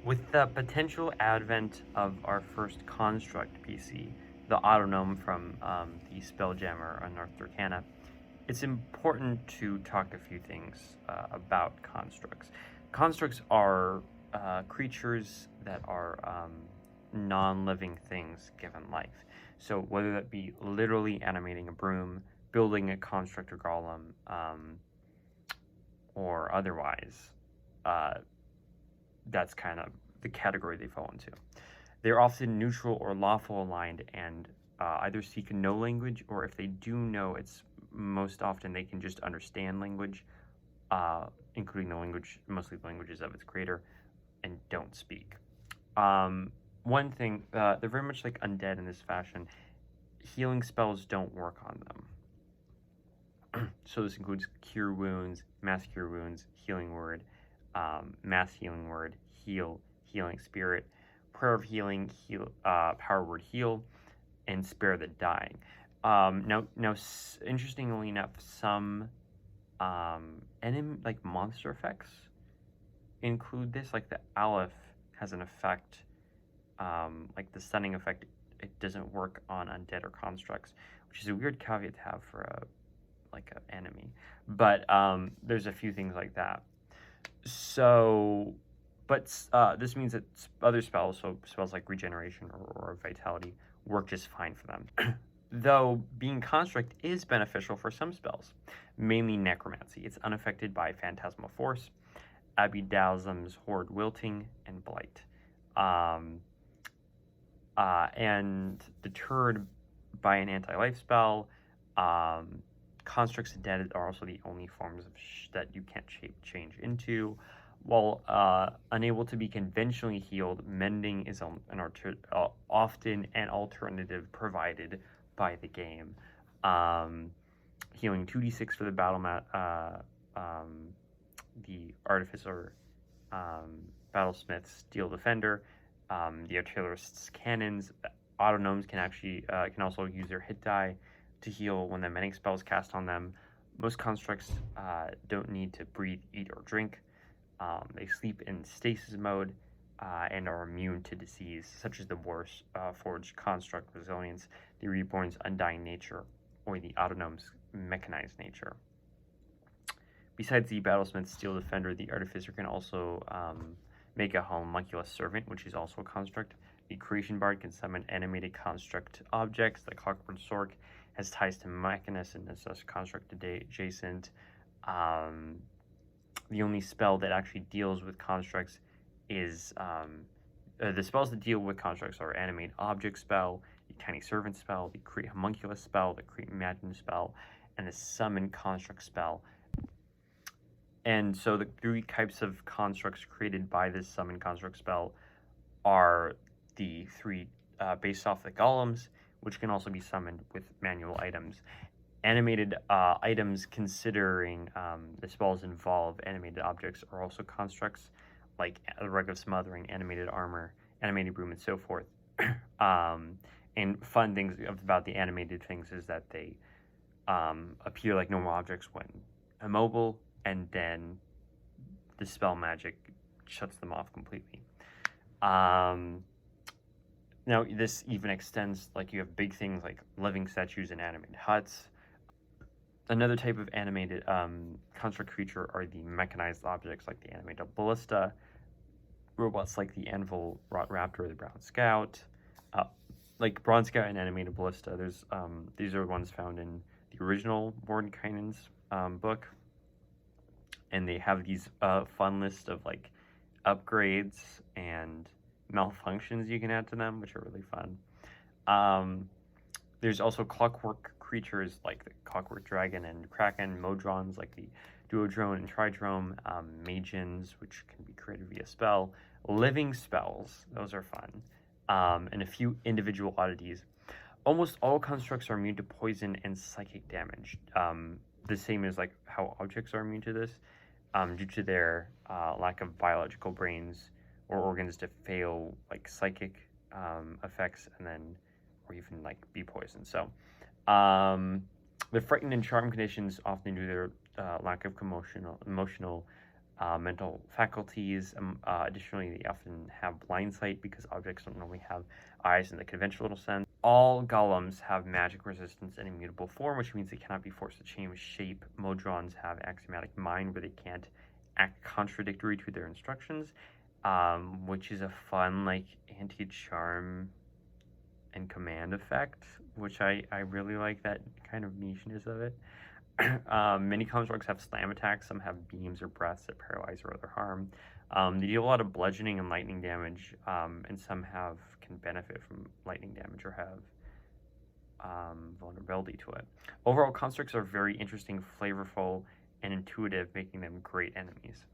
With the potential advent of our first construct PC, the Autonome from the Spelljammer on North Turkana, it's important to talk a few things about constructs. Constructs are creatures that are non-living things given life. So whether that be literally animating a broom, building a construct or golem, or otherwise, uh, that's kind of the category they fall into. They're often neutral or lawful aligned and either seek no language, or if they do know, it's most often they can just understand language, including the language, mostly the languages of its creator, and don't speak. One thing, they're very much like undead in this fashion. Healing spells don't work on them. So this includes cure wounds, mass cure wounds, healing word, mass healing word, heal, healing spirit, prayer of healing, heal, power word heal, and spare the dying. Now, interestingly enough, some enemy like monster effects include this. Like the Aleph has an effect, like the stunning effect. It doesn't work on undead or constructs, which is a weird caveat to have for a like an enemy. But there's a few things like that. So, but this means that other spells, so spells like regeneration or vitality, work just fine for them. Though being construct is beneficial for some spells, mainly necromancy. It's unaffected by phantasmal force, Abidalzam's horde wilting, and blight. And deterred by an anti-life spell, constructs and dead are also the only forms of that you can't change into. While unable to be conventionally healed, mending is often an alternative provided by the game. Healing 2d6 for the battle mat, the artificer, battlesmith, steel defender, the artillerist's cannons. Autonomes can actually can also use their hit die to heal when the mending spell is cast on them. Most constructs don't need to breathe, eat, or drink. They sleep in stasis mode and are immune to disease, such as the War's Forged construct resilience, the Reborn's undying nature, or the Autonome's mechanized nature. Besides the Battlesmith Steel Defender, the Artificer can also make a homunculus servant, which is also a construct. The Creation Bard can summon animated construct objects. The Clockwork Sork has ties to Mechanus and is thus construct adjacent. The only spell that actually deals with constructs is the spells that deal with constructs are Animate Object spell, the Tiny Servant spell, the Create Homunculus spell, the Create Imagine spell, and the Summon Construct spell. And so the three types of constructs created by this Summon Construct spell are the three based off the golems, which can also be summoned with manual items. Animated items, considering the spells involve animated objects, are also constructs, like the Rug of Smothering, animated armor, animated broom, and so forth. And fun things about the animated things is that they appear like normal objects when immobile, and then the spell magic shuts them off completely. Now, this even extends, like you have big things like living statues and animated huts. Another type of animated construct creature are the mechanized objects like the animated ballista, robots like the Anvil Raptor or the Brown Scout. Like Brown Scout and animated ballista, there's these are ones found in the original Mordenkainen's book, and they have these fun list of like upgrades and malfunctions you can add to them, which are really fun. There's also clockwork creatures like the Clockwork Dragon and Kraken, Modrons like the Duodrone and Tridrome, Magians, which can be created via spell, living spells, those are fun, and a few individual oddities. Almost all constructs are immune to poison and psychic damage, the same as like how objects are immune to this, due to their lack of biological brains or organs to fail like psychic effects and then or even like be poisoned. So the frightened and charmed conditions often due to their lack of emotional mental faculties. Additionally, they often have blind sight because objects don't normally have eyes in the conventional sense. All golems have magic resistance and immutable form, which means they cannot be forced to change shape. Modrons have axiomatic mind, where they can't act contradictory to their instructions, which is a fun, like, anti-charm and command effect, which I really like that kind of nicheness of it. Many constructs have slam attacks. Some have beams or breaths that paralyze or other harm. They deal a lot of bludgeoning and lightning damage, and some can benefit from lightning damage or have vulnerability to it. Overall, constructs are very interesting, flavorful, and intuitive, making them great enemies.